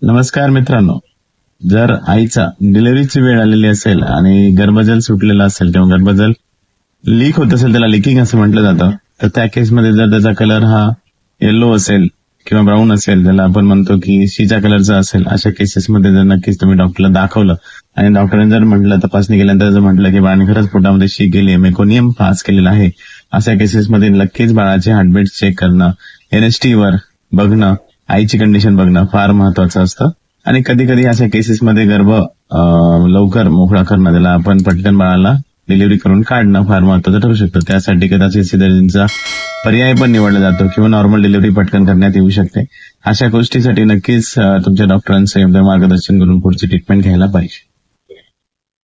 नमस्कार मित्रांनो. जर आईचा डिलिव्हरीची वेळ आलेली असेल आणि गर्भजल सुटलेला असेल किंवा गर्भजल लीक होत असेल, त्याला लिकिंग असं म्हटलं जातं, तर त्या केसमध्ये जर त्याचा कलर हा येलो असेल किंवा ब्राऊन असेल, त्याला आपण म्हणतो की शिजा कलरचा असेल, अशा केसेसमध्ये जर नक्कीच तुम्ही डॉक्टरला दाखवलं आणि डॉक्टरांनी जर म्हटलं, तपासणी केल्यानंतर जर म्हटलं की बाळाने खरंच पोटामध्ये शी गेली, मेकोनियम पास केलेला आहे, अशा केसेसमध्ये नक्कीच बाळाचे हार्टबीट चेक करणं, NST वर बघणं, आईची कंडिशन बघणं फार महत्वाचं असतं. आणि कधी कधी अशा केसेसमध्ये गर्भ लवकर मोकळा करणं, त्याला आपण पटकन बाळाला डिलिव्हरी करून काढणं फार महत्वाचं ठरू शकतं. त्यासाठी कदाचित सिझेरियनचा पर्याय पण निवडला जातो किंवा नॉर्मल डिलिव्हरी पटकन करण्यात येऊ शकते. अशा गोष्टीसाठी नक्कीच तुमच्या डॉक्टरांचं योग्य मार्गदर्शन करून पुढची ट्रीटमेंट घ्यायला पाहिजे.